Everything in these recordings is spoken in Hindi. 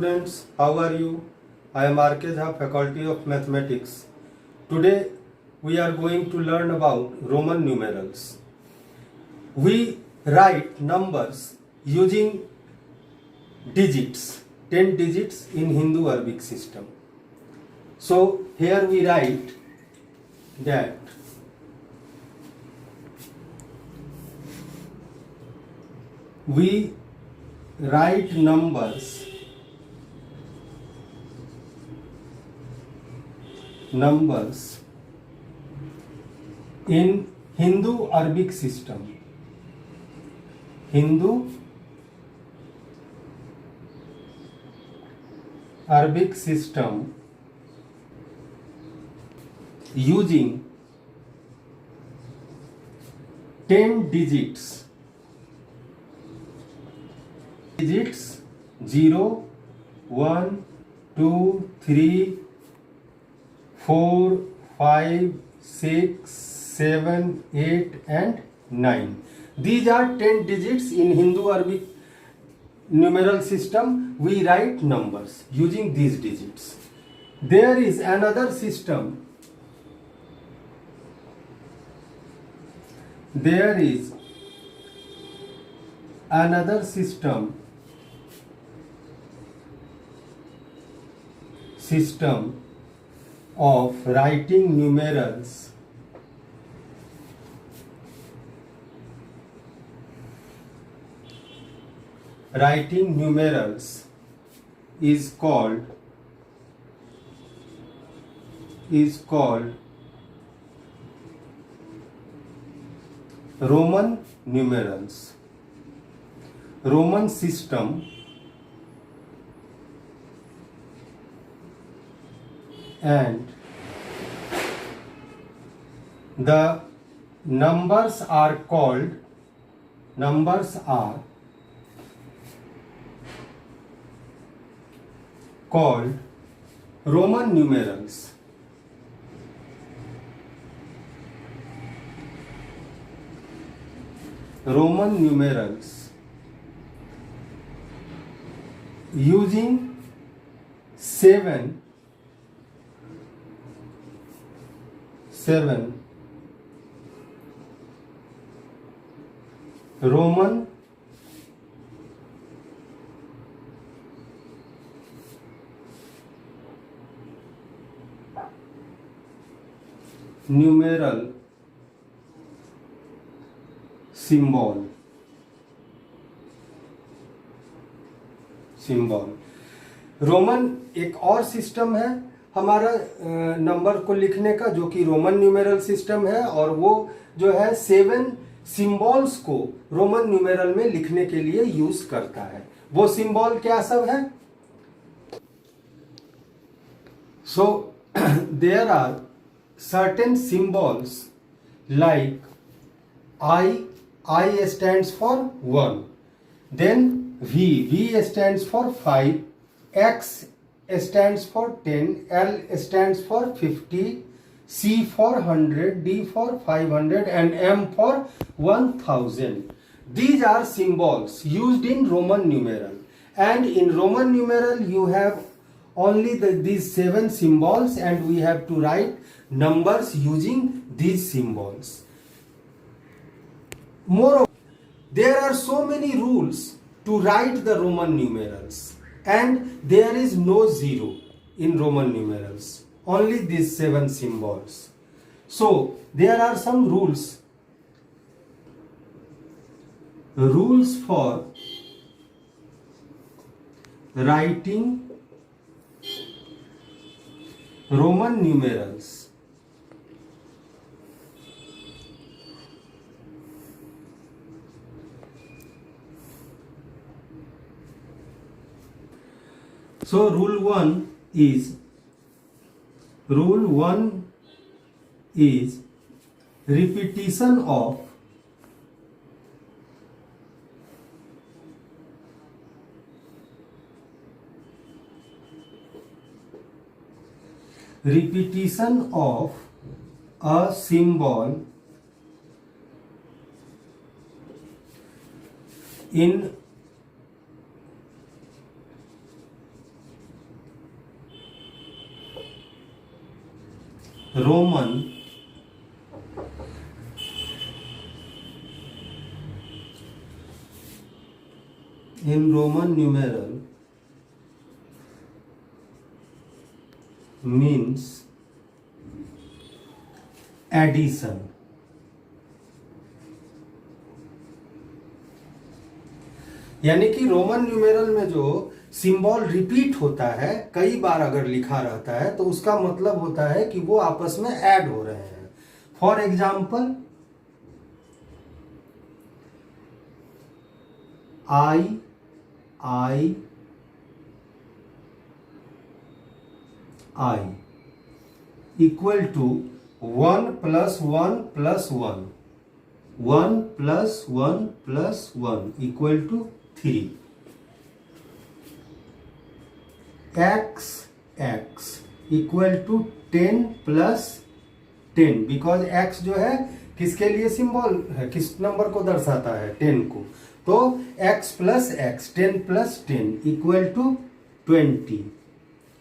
students, how are you? I am RK Jha, Faculty of Mathematics. Today we are going to learn about Roman numerals. We write numbers using digits, 10 digits in Hindu-Arabic system. So here we write that we write numbers in Hindu-Arabic system. Hindu-Arabic system using 10 digits 0, 1, 2, 3, 4, 5, 6, 7, 8 and 9. These are 10 digits in Hindu-Arabic numeral system. We write numbers using these digits. There is another system. System of writing numerals is called Roman numerals. Roman system and the numbers are called Roman numerals. Roman numerals using 7 Roman numeral symbol. Roman एक और सिस्टम है हमारा नंबर को लिखने का, जो कि रोमन न्यूमेरल सिस्टम है, और वो जो है 7 सिंबल्स को रोमन न्यूमेरल में लिखने के लिए यूज करता है. वो सिंबल क्या सब है? So there are certain symbols like I stands for 1, then V stands for 5, X stands for 10, L stands for 50, C for 100, D for 500 and M for 1000. These are symbols used in Roman numeral, and in Roman numeral you have only these 7 symbols, and we have to write numbers using these symbols. Moreover, there are so many rules to write the Roman numerals, and there is no zero in Roman numerals, only these 7 symbols. So there are some rules for writing Roman numerals. So rule 1 is repetition of a symbol in Roman in Roman numeral means addition. यानी कि रोमन न्यूमेरल में जो सिंबल रिपीट होता है, कई बार अगर लिखा रहता है, तो उसका मतलब होता है कि वो आपस में ऐड हो रहे हैं. For example I equal to 1 plus 1 plus 1. 1 plus 1 plus 1 equal to 3. X equal to 10 plus 10, because x जो है किसके लिए सिंबल है, किस नंबर को दर्शाता है, 10 को. तो x plus x, 10 plus 10 equal to 20,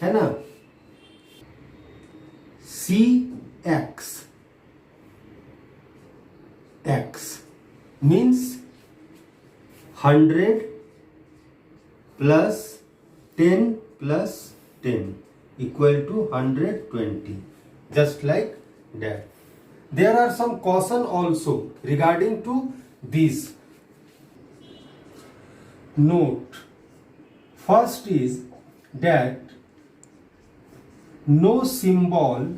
है ना. CX x means 100 plus 10 plus 10 equal to 120, just like that. There are some caution also regarding to this. Note, first is that no symbol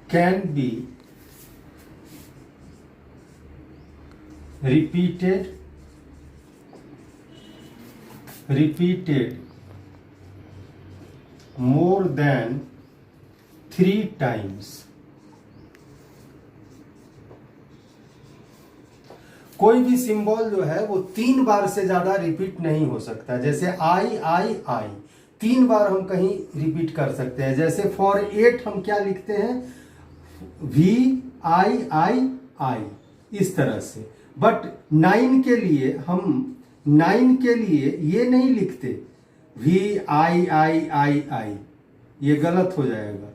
can be repeated more than 3 times. कोई भी सिंबल जो है वो 3 बार से ज्यादा रिपीट नहीं हो सकता. जैसे आई 3 बार हम कहीं रिपीट कर सकते हैं. जैसे फॉर 8 हम क्या लिखते हैं, VII, इस तरह से. बट 9 के लिए हम 9 के लिए ये नहीं लिखते VII, ये गलत हो जाएगा.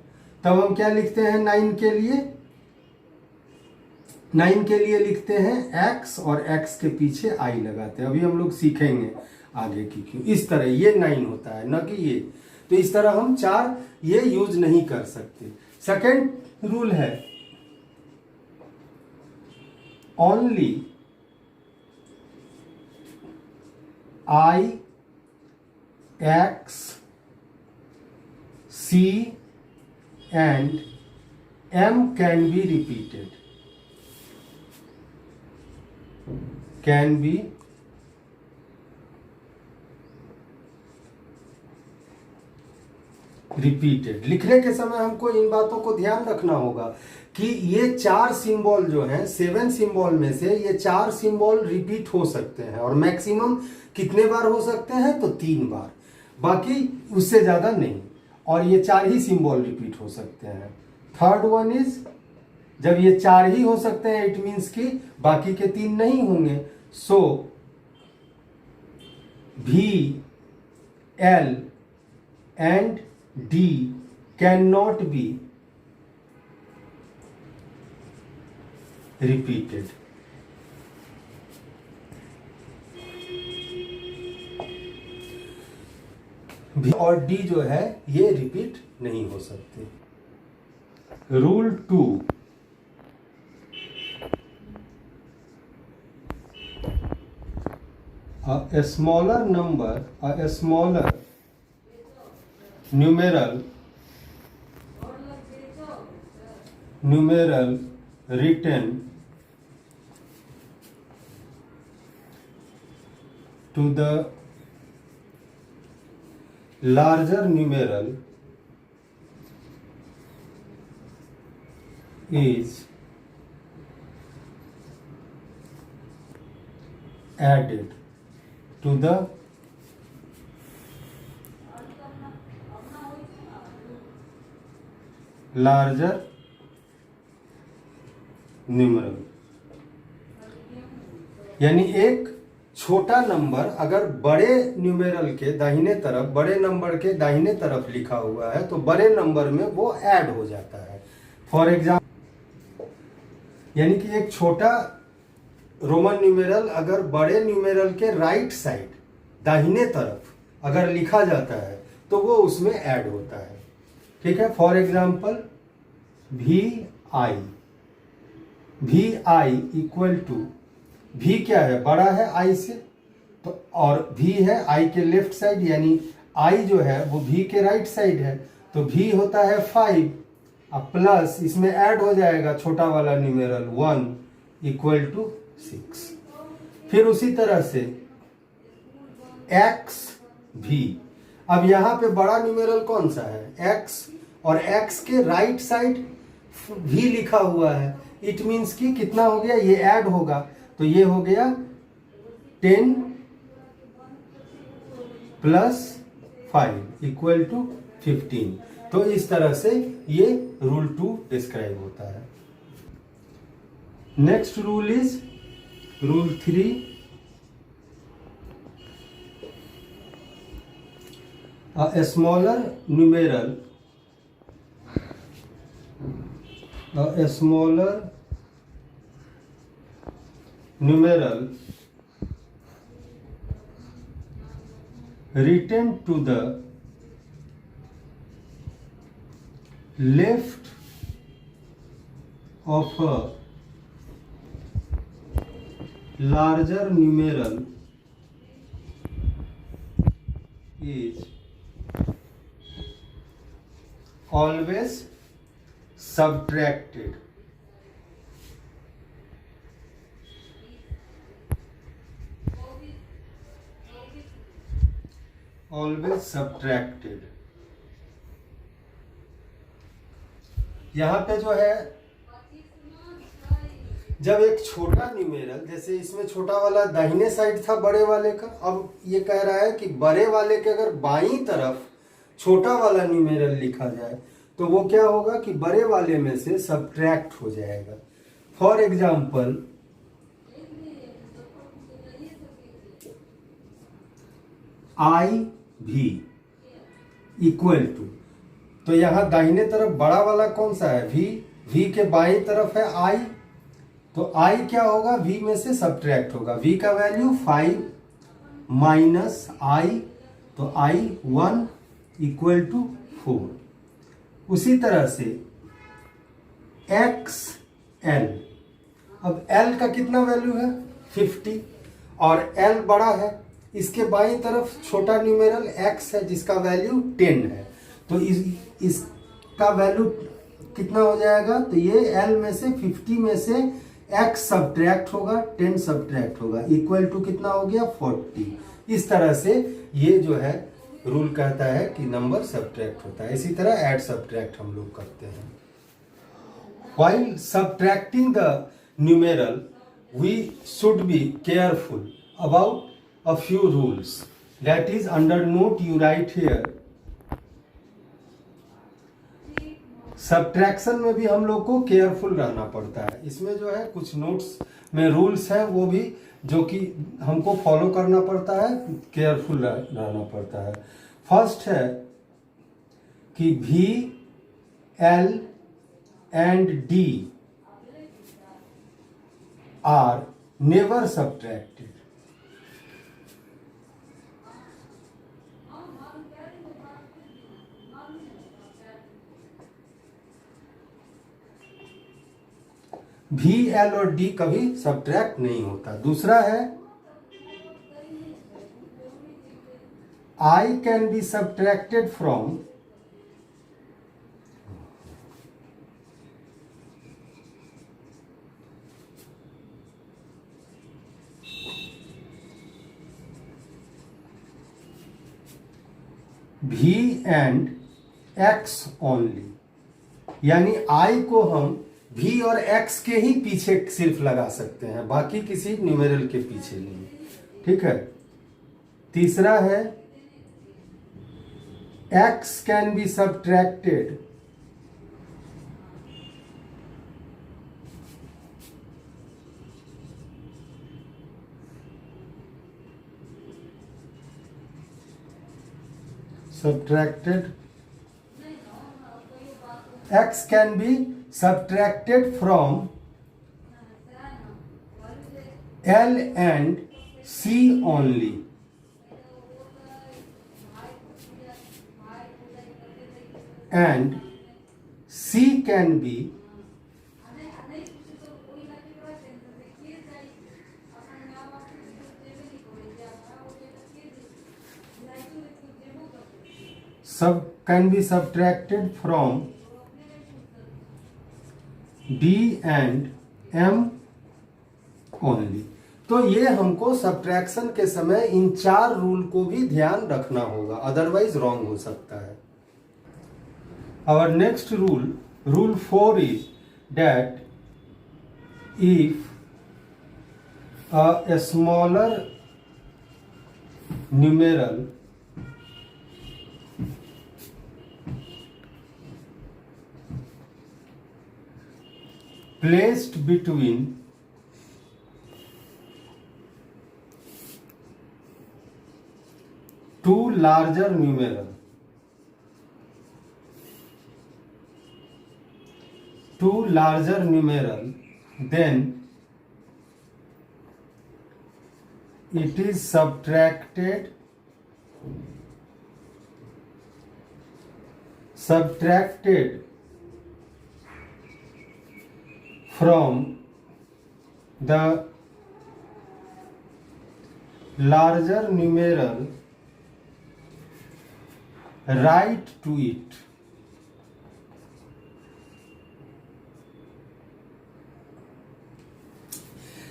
तब हम क्या लिखते हैं 9 के लिए, 9 के लिए लिखते हैं x और x के पीछे I लगाते हैं. अभी हम लोग सीखेंगे आगे की क्यों. इस तरह ये 9 होता है, न कि ये. तो इस तरह हम 4 ये यूज नहीं कर सकते. सेकेंड रूल है only I, X, C and M can be repeated. Can be repeated. लिखने के समय हमको इन बातों को ध्यान रखना होगा कि ये 4 सिंबल जो हैं, 7 सिंबल में से ये 4 सिंबल रिपीट हो सकते हैं. और मैक्सिमम कितने बार हो सकते हैं, तो 3 बार, बाकी उससे ज्यादा नहीं. और ये 4 ही सिंबल रिपीट हो सकते हैं. थर्ड वन इज, जब ये 4 ही हो सकते हैं इट मीन्स कि बाकी के 3 नहीं होंगे. सो V, L and D cannot be repeated. V और D जो है ये रिपीट नहीं हो सकते. Rule 2, a smaller number, a smaller numeral written to the larger numeral is added to the larger numeral. यानी एक छोटा नंबर अगर बड़े न्यूमेरल के दाहिने तरफ, बड़े नंबर के दाहिने तरफ लिखा हुआ है तो बड़े नंबर में वो ऐड हो जाता है। फॉर एग्जाम्पल, यानी कि एक छोटा रोमन न्यूमेरल अगर बड़े न्यूमेरल के राइट साइड, दाहिने तरफ अगर लिखा जाता है तो वो उसमें ऐड होता है। ठीक है, for example we I equal to, भी क्या है, बड़ा है आई से, तो और भी है आई के लेफ्ट साइड, यानी आई जो है वो भी के राइट साइड है, तो भी होता है 5, अब प्लस इसमें ऐड हो जाएगा छोटा वाला न्यूमेरल 1 इक्वल टू 6। फिर उसी तरह से एक्स भी, अब यहां पे बड़ा न्यूमेरल कौन सा है, एक्स, और एक्स के राइट साइड भी लिखा हुआ है, इट मीन्स कि कितना हो गया, ये ऐड होगा, तो ये हो गया 10 प्लस 5 इक्वल टू 15। तो इस तरह से ये रूल 2 डिस्क्राइब होता है। Next rule is rule 3, a smaller numeral written to the left of a larger numeral is always subtracted. Always subtracted. यहां पे जो है, जब एक छोटा न्यूमेरल, जैसे इसमें छोटा वाला दाहिने साइड था बड़े वाले का, अब ये कह रहा है कि बड़े वाले के अगर बाईं तरफ छोटा वाला न्यूमेरल लिखा जाए तो वो क्या होगा कि बड़े वाले में से सब्ट्रैक्ट हो जाएगा। फॉर एग्जाम्पल आई भी इक्वल टू, तो यहां दाहिने तरफ बड़ा वाला कौन सा है, भी के बाईं तरफ है आई, तो आई क्या होगा, v में से सब्ट्रैक्ट होगा, v का वैल्यू 5 माइनस आई, तो i 1 इक्वल टू 4। उसी तरह से एक्स एल, अब l का कितना वैल्यू है 50, और l बड़ा है, इसके बाईं तरफ छोटा न्यूमेरल x है जिसका वैल्यू 10 है, तो इसका वैल्यू कितना हो जाएगा, तो ये l में से 50 में से x सब्ट्रैक्ट होगा, 10 सब्ट्रैक्ट होगा, इक्वल टू कितना हो गया 40। इस तरह से ये जो है रूल कहता है कि नंबर सब्ट्रैक्ट होता है। इसी तरह ऐड सब्ट्रैक्ट हम लोग करते हैं। While subtracting the numeral, we should be careful about a few rules. That is, under note you write here. Subtraction में भी हम लोग को केयरफुल रहना पड़ता है। इसमें जो है कुछ नोट्स में रूल्स हैं, वो भी जो कि हमको फॉलो करना पड़ता है, केयरफुल रहना पड़ता है। फर्स्ट है कि भी, L and D R never subtracted. भी, एल और डी कभी सब्ट्रैक्ट नहीं होता। दूसरा है I can be subtracted from भी एंड एक्स ओनली, यानी आई को हम भी और एक्स के ही पीछे सिर्फ लगा सकते हैं, बाकी किसी न्यूमेरल के पीछे नहीं। ठीक है। तीसरा है x can be subtracted subtracted, x can be subtracted from L and C only. And C can be subtracted from D and M only. तो ये हमको सब्ट्रैक्शन के समय इन 4 रूल को भी ध्यान रखना होगा, अदरवाइज रॉन्ग हो सकता है. Our next rule, rule 4 is that if a smaller numeral placed between two larger numeral then it is subtracted from the larger numeral right to it.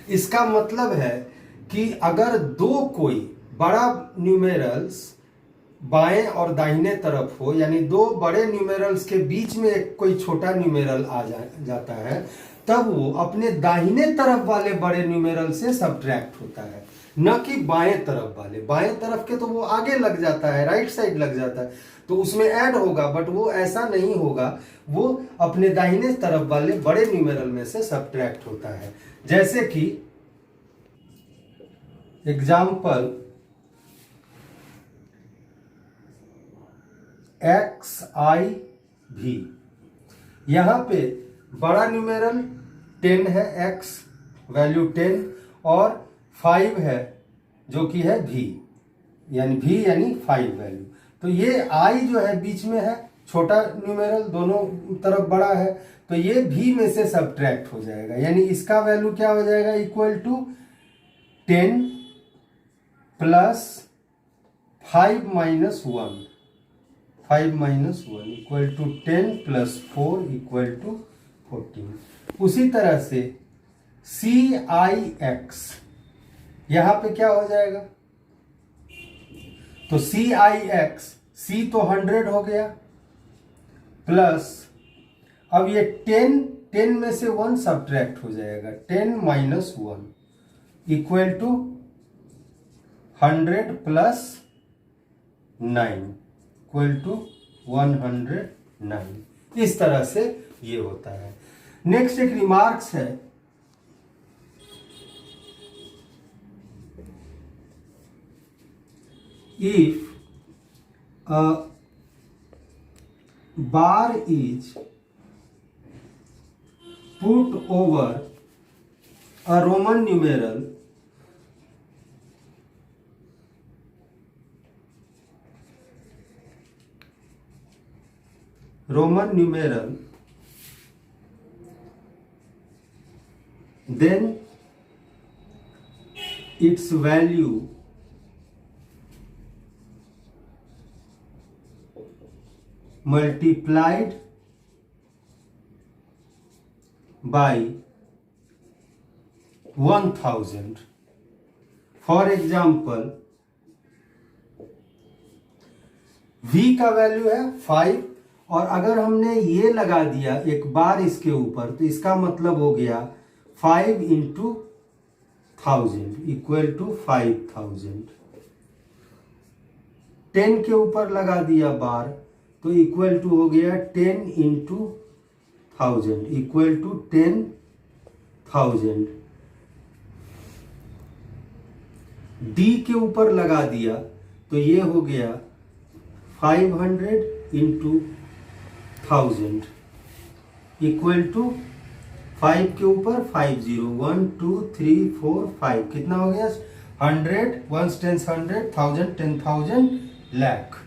इसका मतलब है कि अगर दो कोई बड़ा न्यूमेरल्स बाएं और दाहिने तरफ हो, यानी दो बड़े न्यूमेरल्स के बीच में एक कोई छोटा न्यूमेरल आ जाता है, तब वो अपने दाहिने तरफ वाले बड़े न्यूमेरल से सब्ट्रैक्ट होता है, न कि बाएं तरफ वाले. बाएं तरफ के तो वो आगे लग जाता है, राइट साइड लग जाता है, तो उसमें ऐड होगा, बट वो ऐसा नहीं होगा. वो अपने दाहिने तरफ वाले बड़े न्यूमेरल में से सब्ट्रैक्ट होता है. जैसे कि एग्जाम्पल XIV, यहां पे बड़ा न्यूमेरल 10 है, x वैल्यू 10, और 5 है जो कि है v यानी 5 वैल्यू. तो ये i जो है बीच में है, छोटा न्यूमेरल दोनों तरफ बड़ा है, तो ये v में से सब्ट्रैक्ट हो जाएगा. यानी इसका वैल्यू क्या हो जाएगा, equal to 10 plus 5 minus 1 equal to 10 plus 4 equal to 14. उसी तरह से CIX यहां पे क्या हो जाएगा, तो CIX, C तो 100 हो गया, प्लस अब ये 10 में से 1 सब्ट्रैक्ट हो जाएगा, 10 minus 1 equal to 100 plus 9 equal to 109. इस तरह से ये होता है. नेक्स्ट एक रिमार्क्स है, if a bar is put over a Roman numeral then its value multiplied by 1000. For example v का वैल्यू है 5, और अगर हमने ये लगा दिया एक बार इसके ऊपर, तो इसका मतलब हो गया 5 इंटू 1000 इक्वल टू 5000. 10 के ऊपर लगा दिया बार, तो इक्वल टू हो गया 10 इंटू 1000 इक्वल टू 10,000. D के ऊपर लगा दिया तो ये हो गया 500 इंटू 1000 इक्वल टू 5 के ऊपर 50 1 2 3 4 5 कितना हो गया 100 1 10 100 1000 10,000 लाख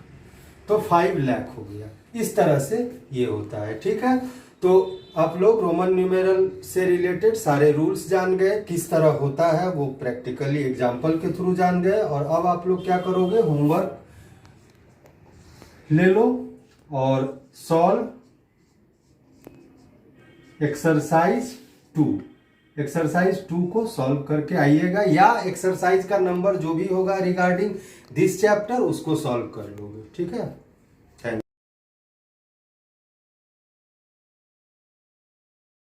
तो 5 लाख हो गया। इस तरह से ये होता है। ठीक है, तो आप लोग रोमन न्यूमेरल से रिलेटेड सारे रूल्स जान गए, किस तरह होता है वो प्रैक्टिकली एग्जांपल के थ्रू जान गए। और अब आप लोग क्या करोगे, होमवर्क ले लो और सॉल्व एक्सरसाइज 2 को सॉल्व करके आइएगा, या एक्सरसाइज का नंबर जो भी होगा रिगार्डिंग दिस चैप्टर उसको सॉल्व कर लोगे। ठीक है।